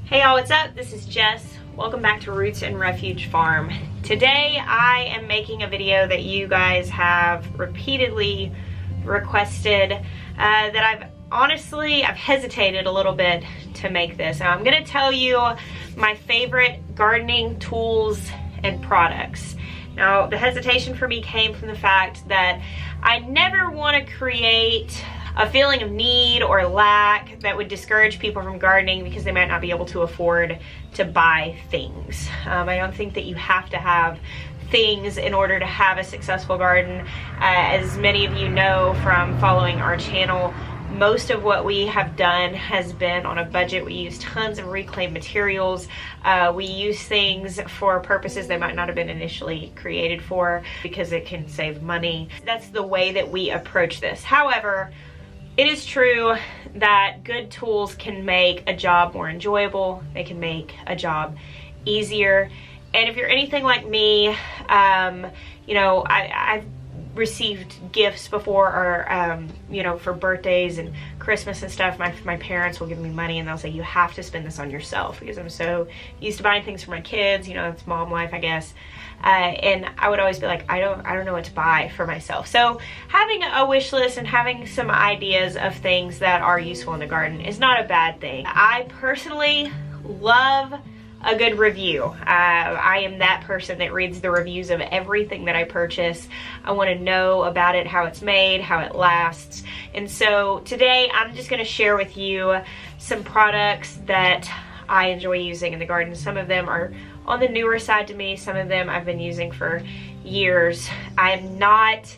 Hey y'all, what's up? This is Jess. Welcome back to Roots and Refuge Farm. Today I am making a video that you guys have repeatedly requested that I've hesitated a little bit to make this. Now I'm gonna tell you my favorite gardening tools and products. Now the hesitation for me came from the fact that I never want to create a feeling of need or lack that would discourage people from gardening because they might not be able to afford to buy things. I don't think that you have to have things in order to have a successful garden. As many of you know from following our channel, most of what we have done has been on a budget. We use tons of reclaimed materials. We use things for purposes they might not have been initially created for because it can save money. That's the way that we approach this. However, it is true that good tools can make a job more enjoyable. They can make a job easier. And if you're anything like me, you know, I've received gifts before, or you know, for birthdays and Christmas and stuff. My parents will give me money and they'll say, you have to spend this on yourself, because I'm so used to buying things for my kids. You know, it's mom life, I guess. And I would always be like, I don't know what to buy for myself. So having a wish list and having some ideas of things that are useful in the garden is not a bad thing. I personally love a good review. I am that person that reads the reviews of everything that I purchase. I want to know about it, how it's made, how it lasts. And so today I'm just going to share with you some products that I enjoy using in the garden. Some of them are on the newer side to me. Some of them I've been using for years. I'm not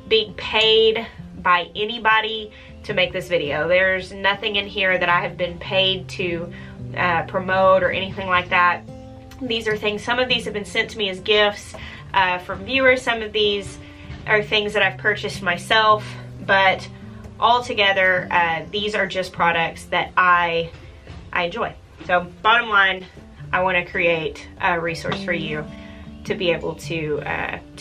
being paid by anybody to make this video. There's nothing in here that I have been paid to promote or anything like that. These are things, some of these have been sent to me as gifts from viewers. Some of these are things that I've purchased myself, but altogether these are just products that I enjoy. So bottom line, I want to create a resource for you to be able to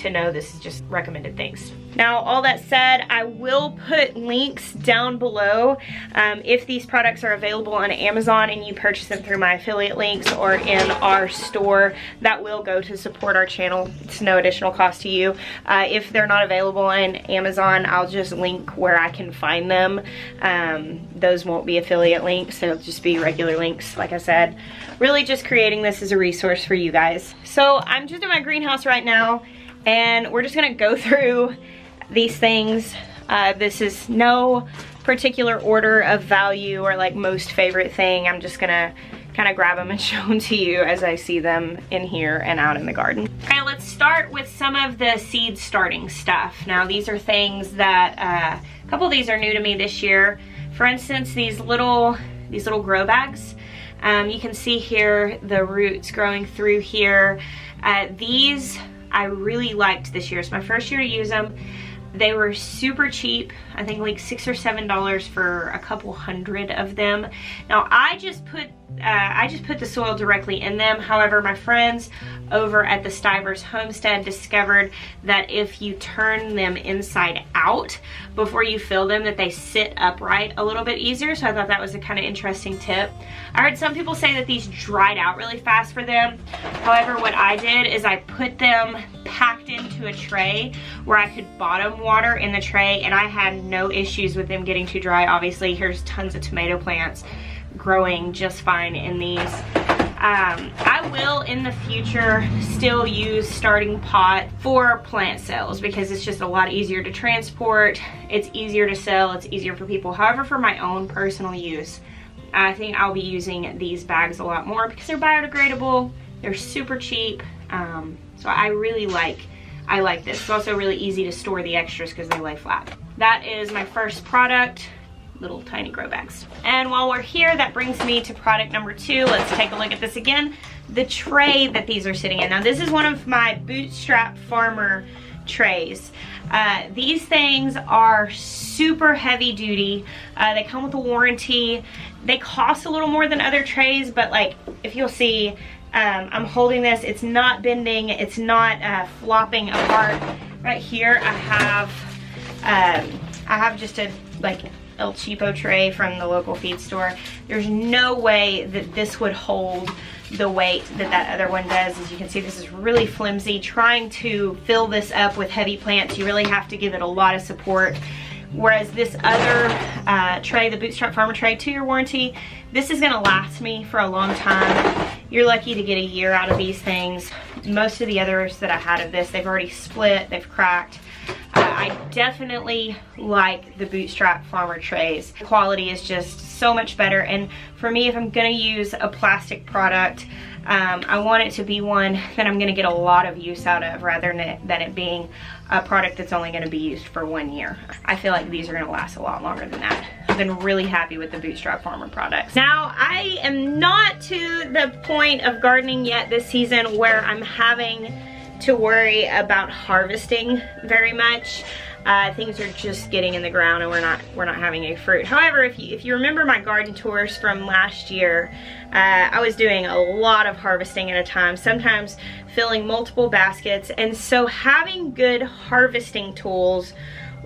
know this is just recommended things. Now, all that said, I will put links down below if these products are available on Amazon and you purchase them through my affiliate links or in our store. That will go to support our channel. It's no additional cost to you. If they're not available on Amazon, I'll just link where I can find them. Those won't be affiliate links. They'll just be regular links, like I said. Really just creating this as a resource for you guys. So I'm just in my greenhouse right now, and we're just gonna go through these things. This is no particular order of value or like most favorite thing. I'm just gonna kind of grab them and show them to you as I see them in here and out in the garden. Okay, let's start with some of the seed starting stuff. Now these are things that, a couple of these are new to me this year. For instance, these little grow bags. You can see here the roots growing through here. These I really liked this year. It's my first year to use them. They were super cheap. I think like $6 or $7 for a couple hundred of them. Now I just put the soil directly in them. However, my friends over at the Stivers Homestead discovered that if you turn them inside out before you fill them, that they sit upright a little bit easier. So I thought that was a kind of interesting tip. I heard some people say that these dried out really fast for them. However, what I did is I put them packed into a tray where I could bottom water in the tray, and I had no issues with them getting too dry. Obviously, here's tons of tomato plants growing just fine in these. I will in the future still use starting pot for plant sales because it's just a lot easier to transport, it's easier to sell, it's easier for people. However, for my own personal use, I think I'll be using these bags a lot more because they're biodegradable, they're super cheap, so I really like this. It's also really easy to store the extras because they lay flat. That is my first product. Little tiny grow bags. And while we're here, that brings me to product number 2. Let's take a look at this again. The tray that these are sitting in. Now this is one of my Bootstrap Farmer trays. These things are super heavy duty. They come with a warranty. They cost a little more than other trays, but like if you'll see, I'm holding this, it's not bending, it's not flopping apart. Right here I have just a like El Cheapo tray from the local feed store. There's no way that this would hold the weight that that other one does. As you can see, this is really flimsy. Trying to fill this up with heavy plants, you really have to give it a lot of support. Whereas this other tray, the Bootstrap Farmer tray, 2-year warranty, this is gonna last me for a long time. You're lucky to get a year out of these things. Most of the others that I had of this, they've already split, they've cracked. I definitely like the Bootstrap Farmer trays. The quality is just so much better, and for me, if I'm gonna use a plastic product, I want it to be one that I'm gonna get a lot of use out of rather than it being a product that's only gonna be used for 1 year. I feel like these are gonna last a lot longer than that. I've been really happy with the Bootstrap Farmer products. Now, I am not to the point of gardening yet this season where I'm having to worry about harvesting very much. Things are just getting in the ground and we're not having any fruit. However, if you remember my garden tours from last year, I was doing a lot of harvesting at a time, sometimes filling multiple baskets, and so having good harvesting tools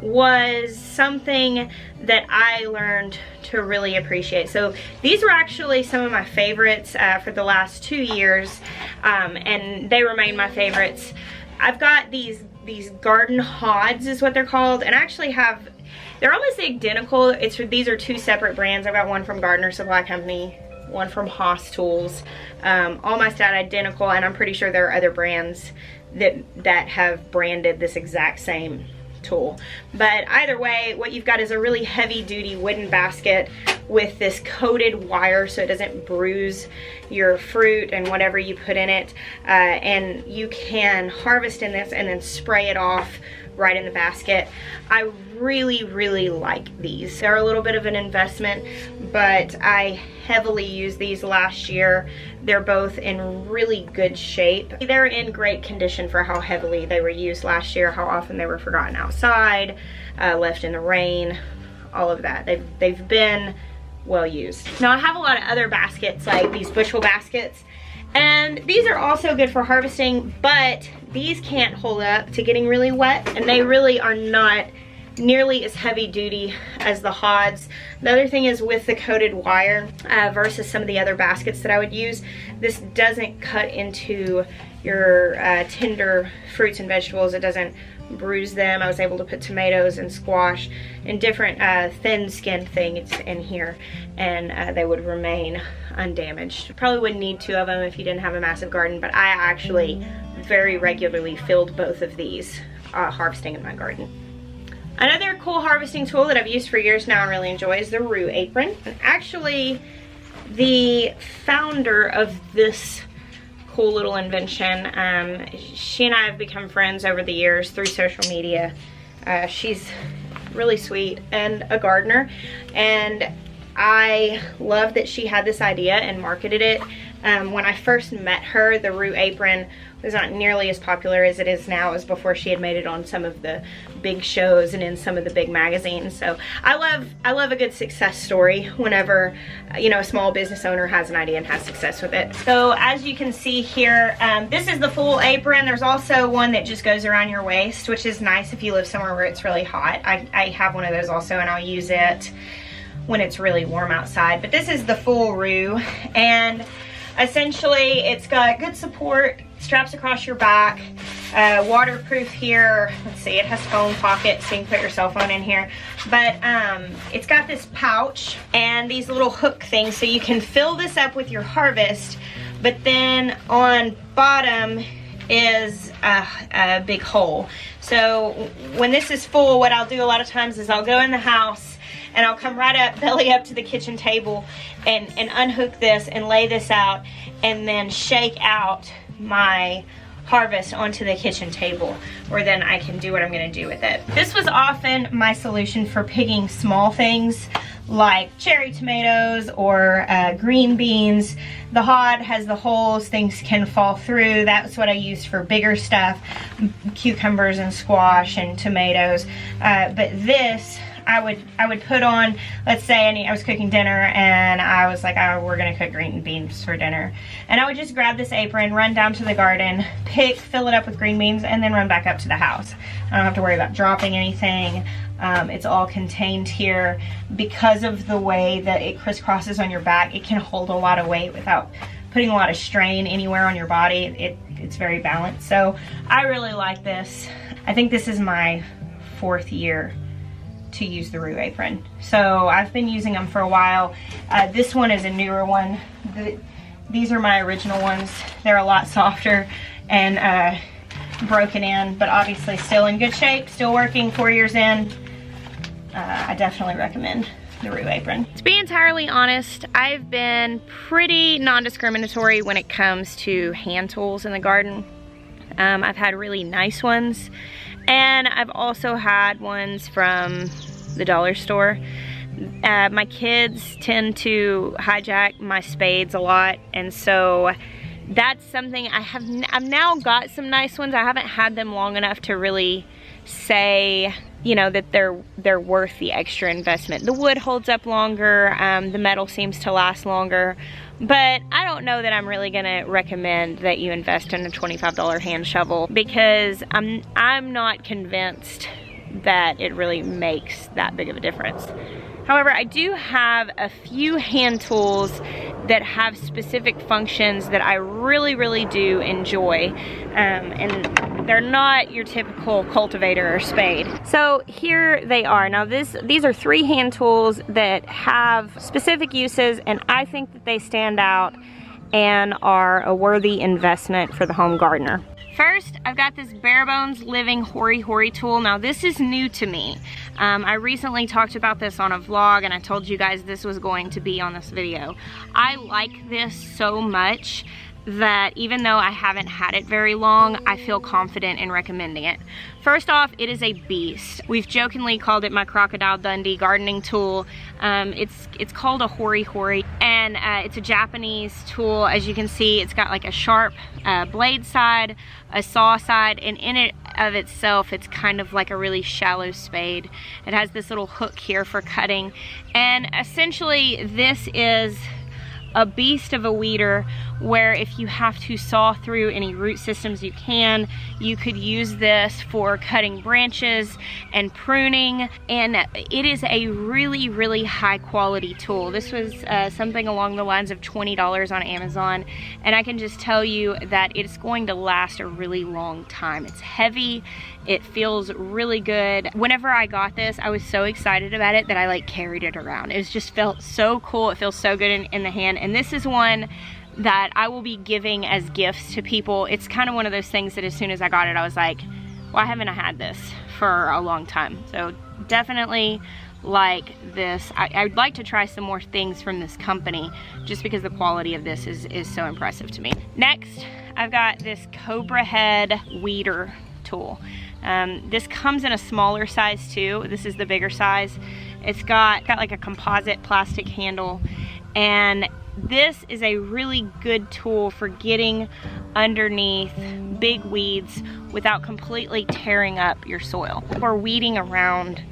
was something that I learned to really appreciate. So these were actually some of my favorites for the last 2 years, and they remain my favorites. I've got these garden hods is what they're called, and I actually have, they're almost identical. These are 2 separate brands. I've got one from Gardener Supply Company, one from Haas Tools. Almost identical, and I'm pretty sure there are other brands that have branded this exact same tool. But either way, what you've got is a really heavy duty wooden basket with this coated wire so it doesn't bruise your fruit and whatever you put in it, and you can harvest in this and then spray it off right in the basket. I really like these. They're a little bit of an investment, but I heavily used these last year. They're both in really good shape. They're in great condition for how heavily they were used last year, how often they were forgotten outside, left in the rain, all of that. They've been well used. Now I have a lot of other baskets, like these bushel baskets, and these are also good for harvesting, but these can't hold up to getting really wet, and they really are not nearly as heavy duty as the hods. The other thing is with the coated wire versus some of the other baskets that I would use, this doesn't cut into your tender fruits and vegetables. It doesn't bruise them. I was able to put tomatoes and squash and different thin skinned things in here, and they would remain undamaged. Probably wouldn't need 2 of them if you didn't have a massive garden, but I actually very regularly filled both of these harvesting in my garden. Another cool harvesting tool that I've used for years now and really enjoy is the root apron. And actually, the founder of this cool little invention, she and I have become friends over the years through social media. She's really sweet and a gardener, and I love that she had this idea and marketed it. When I first met her, the root apron was not nearly as popular as it is now. It was before she had made it on some of the big shows and in some of the big magazines. So I love a good success story whenever a small business owner has an idea and has success with it. So as you can see here, this is the full apron. There's also one that just goes around your waist, which is nice if you live somewhere where it's really hot. I have one of those also, and I'll use it when it's really warm outside. But this is the full roux, and essentially it's got good support, straps across your back, waterproof here. Let's see, it has phone pockets so you can put your cell phone in here, but it's got this pouch and these little hook things so you can fill this up with your harvest, but then on bottom is a big hole. So when this is full, what I'll do a lot of times is I'll go in the house and I'll come right up, belly up to the kitchen table and unhook this and lay this out and then shake out my harvest onto the kitchen table, where then I can do what I'm gonna do with it. This was often my solution for picking small things like cherry tomatoes or green beans. The hod has the holes, things can fall through. That's what I used for bigger stuff, cucumbers and squash and tomatoes. But this, I would put on, let's say I was cooking dinner and I was like, oh, we're gonna cook green beans for dinner. And I would just grab this apron, run down to the garden, fill it up with green beans, and then run back up to the house. I don't have to worry about dropping anything. It's all contained here. Because of the way that it crisscrosses on your back, it can hold a lot of weight without putting a lot of strain anywhere on your body. It's very balanced. So I really like this. I think this is my 4th year to use the Root Apron. So I've been using them for a while. This one is a newer one. These are my original ones. They're a lot softer and broken in, but obviously still in good shape, still working 4 years in. I definitely recommend the Root Apron. To be entirely honest, I've been pretty non-discriminatory when it comes to hand tools in the garden. I've had really nice ones, and I've also had ones from the dollar store. My kids tend to hijack my spades a lot, and so that's something I've now got some nice ones. I haven't had them long enough to really say, you know, that they're worth the extra investment. The wood holds up longer, the metal seems to last longer, but I don't know that I'm really gonna recommend that you invest in a $25 hand shovel, because I'm not convinced that it really makes that big of a difference. However, I do have a few hand tools that have specific functions that I really do enjoy, and they're not your typical cultivator or spade. So here they are. Now these are 3 hand tools that have specific uses, and I think that they stand out and are a worthy investment for the home gardener. First, I've got this Bare Bones Living Hori Hori tool. Now this is new to me. I recently talked about this on a vlog, and I told you guys this was going to be on this video. I like this so much that even though I haven't had it very long, I feel confident in recommending it. First off, it is a beast. We've jokingly called it my Crocodile Dundee gardening tool. It's called a Hori Hori, and it's a Japanese tool. As you can see, it's got like a sharp blade side, a saw side, and in it of itself, it's kind of like a really shallow spade. It has this little hook here for cutting, and essentially this is a beast of a weeder, where if you have to saw through any root systems you can, you could use this for cutting branches and pruning, and it is a really high quality tool. This was something along the lines of $20 on Amazon, and I can just tell you that it's going to last a really long time. It's heavy, it feels really good. Whenever I got this, I was so excited about it that I like carried it around. It just felt so cool. It feels so good in the hand, and this is one that I will be giving as gifts to people. It's kind of one of those things that as soon as I got it, I was like, why haven't I had this for a long time? So definitely like this. I'd like to try some more things from this company just because the quality of this is so impressive to me. Next, I've got this Cobra Head weeder tool. This comes in a smaller size too. This is the bigger size. It's got like a composite plastic handle, and this is a really good tool for getting underneath big weeds without completely tearing up your soil, or weeding around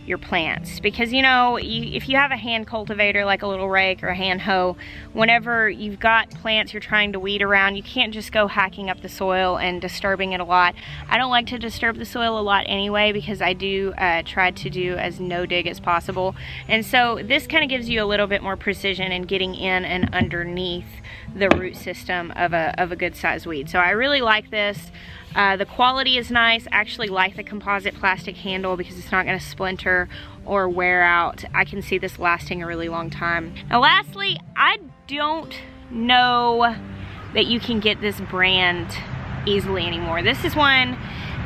your plants. Because you know, if you have a hand cultivator like a little rake or a hand hoe, whenever you've got plants you're trying to weed around, you can't just go hacking up the soil and disturbing it a lot. I don't like to disturb the soil a lot anyway, because I do try to do as no dig as possible, and so this kind of gives you a little bit more precision in getting in and underneath the root system of a good sized weed. So I really like this. The quality is nice. I actually like the composite plastic handle because it's not going to splinter or wear out. I can see this lasting a really long time. Now lastly, I don't know that you can get this brand easily anymore. This is one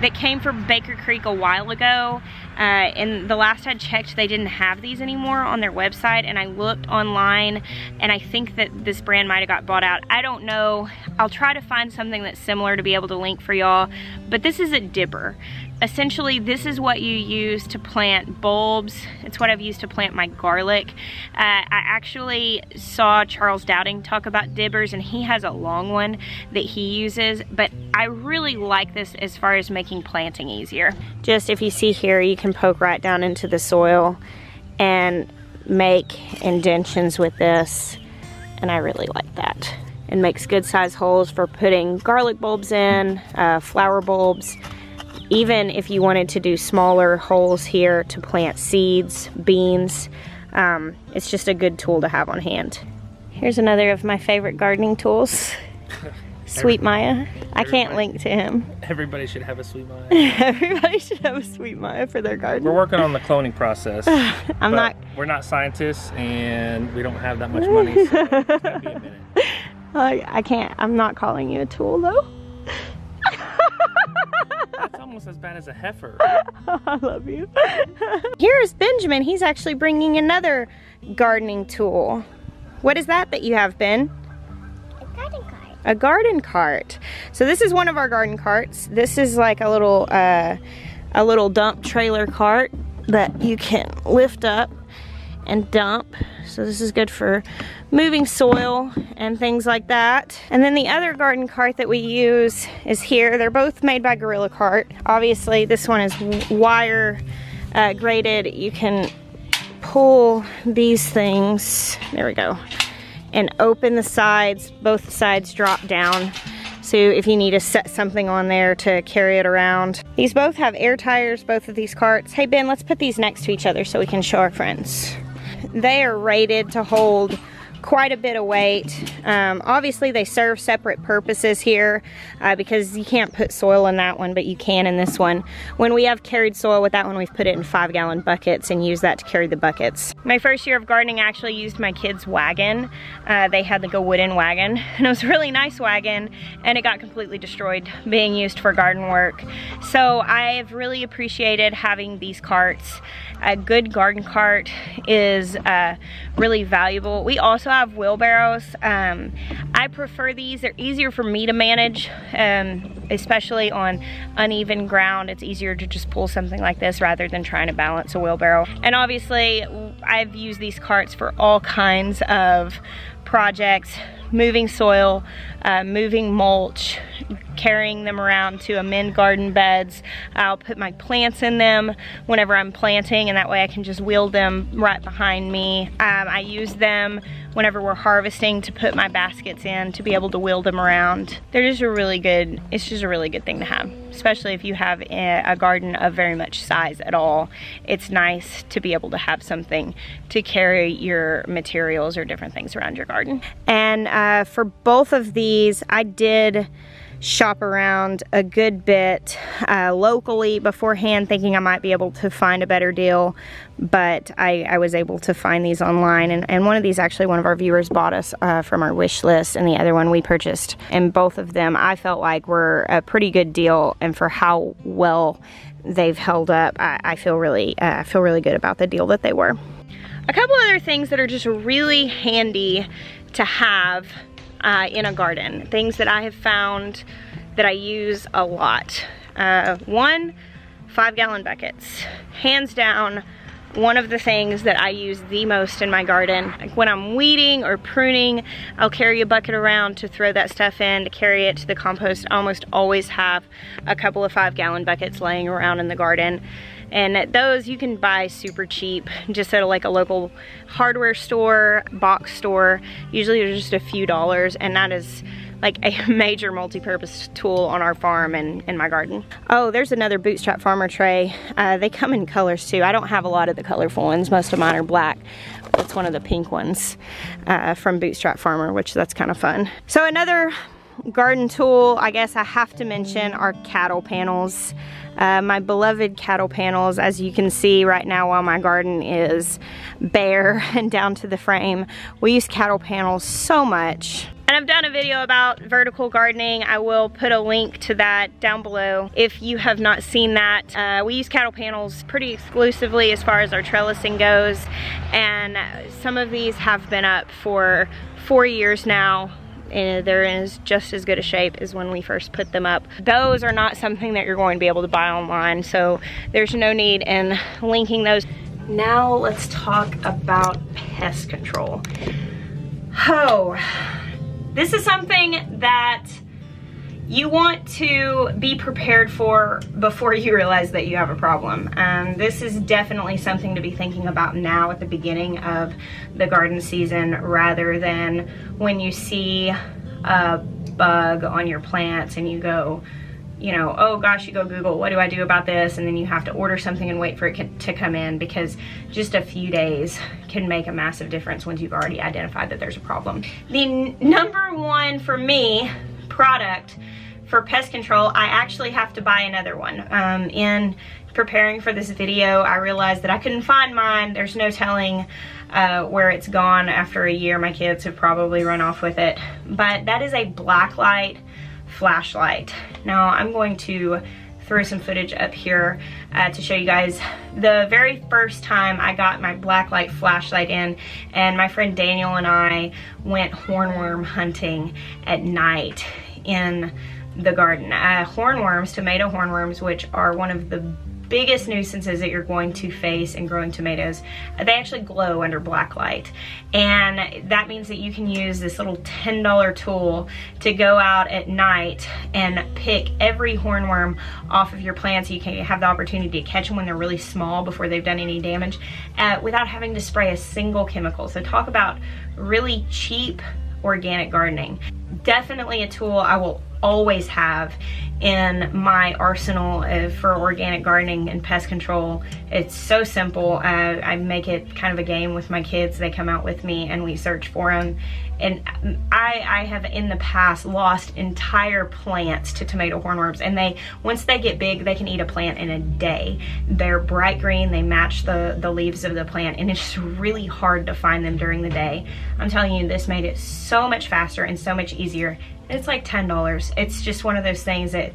that came from Baker Creek a while ago, and the last I checked they didn't have these anymore on their website, and I looked online and I think that this brand might have got bought out. I don't know. I'll try to find something that's similar to be able to link for y'all, but this is a dibber. Essentially, this is what you use to plant bulbs. It's what I've used to plant my garlic. I actually saw Charles Dowding talk about dibbers, and he has a long one that he uses, but I really like this as far as making planting easier. Just if you see here, you can poke right down into the soil and make indentions with this, and I really like that. It makes good size holes for putting garlic bulbs in, flower bulbs. even if you wanted to do smaller holes here to plant seeds, beans, it's just a good tool to have on hand. Here's another of my favorite gardening tools. Sweet Maya. I can't link to him. Everybody should have a Sweet Maya. Everybody should have a Sweet Maya for their garden. We're working on the cloning process. We're not scientists and we don't have that much money, so it's gonna be a minute. I can't. I'm not calling you a tool though. That's almost as bad as a heifer. I love you. Here's Benjamin. He's actually bringing another gardening tool. What is that you have, Ben? A garden cart. A garden cart. So this is one of our garden carts. This is like a little dump trailer cart that you can lift up and dump. So this is good for moving soil and things like that. And then the other garden cart that we use is here. They're both made by Gorilla Cart. Obviously this one is wire graded. You can pull these things, there we go, and open the sides. Both sides drop down. So if you need to set something on there to carry it around. These both have air tires, both of these carts. Hey Ben, let's put these next to each other so we can show our friends. They are rated to hold quite a bit of weight. Obviously they serve separate purposes here because you can't put soil in that one, but you can in this one. When we have carried soil with that one, we've put it in 5-gallon buckets and use that to carry the buckets. My first year of gardening, I actually used my kids' wagon. They had like a wooden wagon, and it was a really nice wagon, and it got completely destroyed being used for garden work. So I've really appreciated having these carts. A good garden cart is really valuable. We also have wheelbarrows. I prefer these. They're easier for me to manage, especially on uneven ground. It's easier to just pull something like this rather than trying to balance a wheelbarrow. And obviously I've used these carts for all kinds of projects, moving soil, moving mulch, carrying them around to amend garden beds. I'll put my plants in them whenever I'm planting, and that way I can just wheel them right behind me. I use them whenever we're harvesting to put my baskets in to be able to wheel them around. They're just a really good, it's just a really good thing to have, especially if you have a garden of very much size at all. It's nice to be able to have something to carry your materials or different things around your garden. And for both of these, I did shop around a good bit locally beforehand, thinking I might be able to find a better deal, but I was able to find these online, and one of these actually one of our viewers bought us from our wish list, and the other one we purchased, and both of them I felt like were a pretty good deal, and for how well they've held up, I feel really good about the deal that they were. A couple other things that are just really handy to have in a garden, things that I have found that I use a lot. One, 5-gallon buckets. Hands down, one of the things that I use the most in my garden. Like when I'm weeding or pruning, I'll carry a bucket around to throw that stuff in, to carry it to the compost. I almost always have a couple of 5-gallon buckets laying around in the garden. And those you can buy super cheap, just at like a local hardware store, box store. Usually they're just a few dollars, and that is like a major multi-purpose tool on our farm and in my garden. Oh, there's another Bootstrap Farmer tray. They come in colors too. I don't have a lot of the colorful ones. Most of mine are black. That's one of the pink ones from Bootstrap Farmer, which that's kind of fun. So another garden tool I guess I have to mention are cattle panels. My beloved cattle panels, as you can see right now while my garden is bare and down to the frame. We use cattle panels so much. And I've done a video about vertical gardening. I will put a link to that down below if you have not seen that. We use cattle panels pretty exclusively as far as our trellising goes, and some of these have been up for 4 years now. And they're in just as good a shape as when we first put them up. Those are not something that you're going to be able to buy online, so there's no need in linking those. Now let's talk about pest control. Oh, this is something that you want to be prepared for before you realize that you have a problem. This is definitely something to be thinking about now at the beginning of the garden season, rather than when you see a bug on your plants and you go you know, oh gosh, you go Google, what do I do about this? And then you have to order something and wait for it to come in, because just a few days can make a massive difference once you've already identified that there's a problem. The number one for me product for pest control, I actually have to buy another one. In preparing for this video, I realized that I couldn't find mine. There's no telling where it's gone after a year. My kids have probably run off with it. But that is a blacklight flashlight. Now I'm going to throw some footage up here to show you guys the very first time I got my blacklight flashlight in, and my friend Daniel and I went hornworm hunting at night in the garden. Hornworms, tomato hornworms, which are one of the biggest nuisances that you're going to face in growing tomatoes, they actually glow under black light, and that means that you can use this little $10 tool to go out at night and pick every hornworm off of your plants, so you can have the opportunity to catch them when they're really small before they've done any damage, without having to spray a single chemical. So talk about really cheap organic gardening. Definitely a tool I will always have in my arsenal for organic gardening and pest control. It's so simple. I make it kind of a game with my kids. They come out with me and we search for them. And I have in the past lost entire plants to tomato hornworms, and once they get big, they can eat a plant in a day. They're bright green, they match the leaves of the plant, and it's just really hard to find them during the day. I'm telling you, this made it so much faster and so much easier. It's like $10. It's just one of those things that,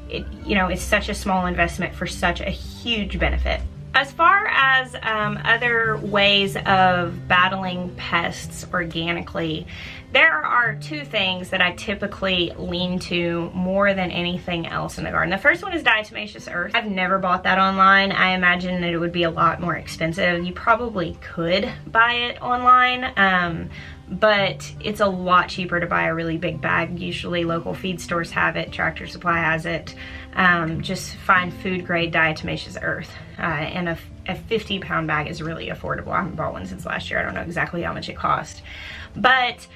you know, it's such a small investment for such a huge benefit. As far as other ways of battling pests organically, there are two things that I typically lean to more than anything else in the garden. The first one is diatomaceous earth. I've never bought that online. I imagine that it would be a lot more expensive. You probably could buy it online, but it's a lot cheaper to buy a really big bag. Usually local feed stores have it, Tractor Supply has it. Just find food grade diatomaceous earth, and a 50-pound bag is really affordable. I haven't bought one since last year. I don't know exactly how much it cost, but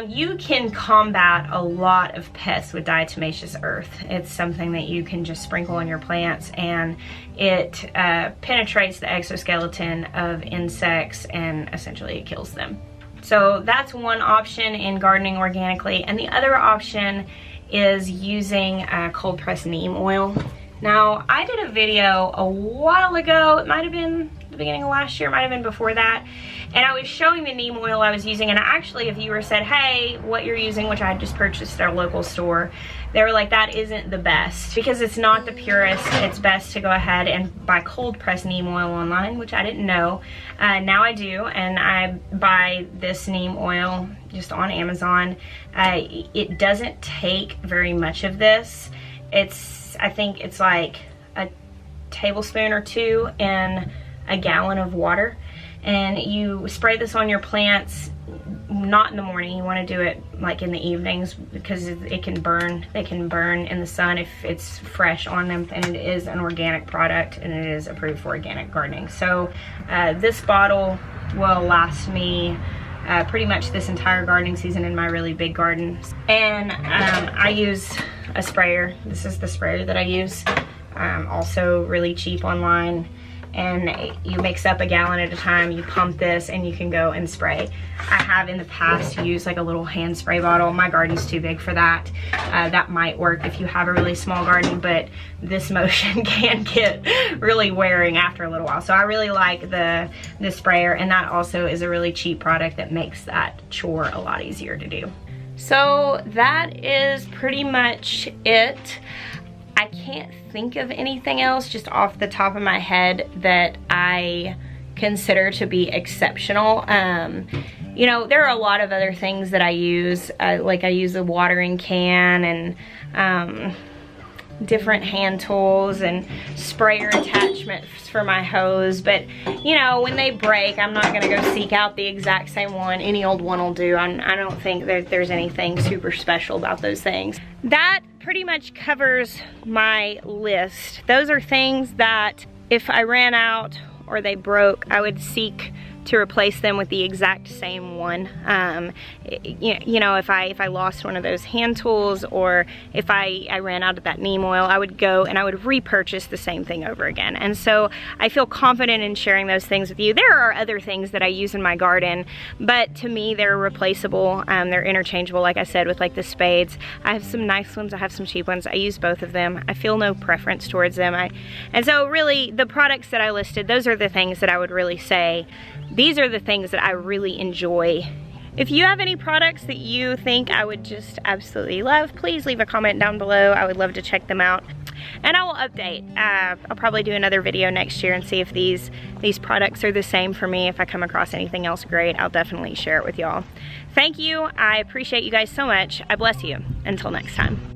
you can combat a lot of pests with diatomaceous earth. It's something that you can just sprinkle on your plants, and it penetrates the exoskeleton of insects, and essentially it kills them. So that's one option in gardening organically. And the other option is using cold pressed neem oil. Now, I did a video a while ago, it might have been the beginning of last year, might have been before that, and I was showing the neem oil I was using, and actually a viewer said, hey, what you're using, which I had just purchased at our local store, they were like, that isn't the best, because it's not the purest. It's best to go ahead and buy cold pressed neem oil online, which I didn't know. Now I do, and I buy this neem oil just on Amazon. It doesn't take very much of this. I think it's like a tablespoon or two in a gallon of water, and you spray this on your plants, not in the morning. You want to do it like in the evenings, because it can burn. They can burn in the sun if it's fresh on them, and it is an organic product, and it is approved for organic gardening. So this bottle will last me pretty much this entire gardening season in my really big garden. And I use a sprayer. This is the sprayer that I use, also really cheap online, and you mix up a gallon at a time. You pump this and you can go and spray. I have in the past used like a little hand spray bottle. My garden's too big for that. That might work if you have a really small garden, but this motion can get really wearing after a little while. So I really like the sprayer, and that also is a really cheap product that makes that chore a lot easier to do. So that is pretty much it. I can't think of anything else just off the top of my head that I consider to be exceptional. You know, there are a lot of other things that I use, like I use a watering can and different hand tools and sprayer attachments for my hose, but you know, when they break, I'm not gonna go seek out the exact same one. Any old one will do. I don't think that there's anything super special about those things. That pretty much covers my list. Those are things that if I ran out or they broke, I would seek to replace them with the exact same one. You know, if I lost one of those hand tools, or if I ran out of that neem oil, I would go and I would repurchase the same thing over again. And so I feel confident in sharing those things with you. There are other things that I use in my garden, but to me they're replaceable. They're interchangeable, like I said, with like the spades. I have some nice ones, I have some cheap ones. I use both of them. I feel no preference towards them. And so really the products that I listed, those are the things that I would really say, these are the things that I really enjoy. If you have any products that you think I would just absolutely love, please leave a comment down below. I would love to check them out. And I will update. I'll probably do another video next year and see if these products are the same for me. If I come across anything else great, I'll definitely share it with y'all. Thank you. I appreciate you guys so much. I bless you. Until next time.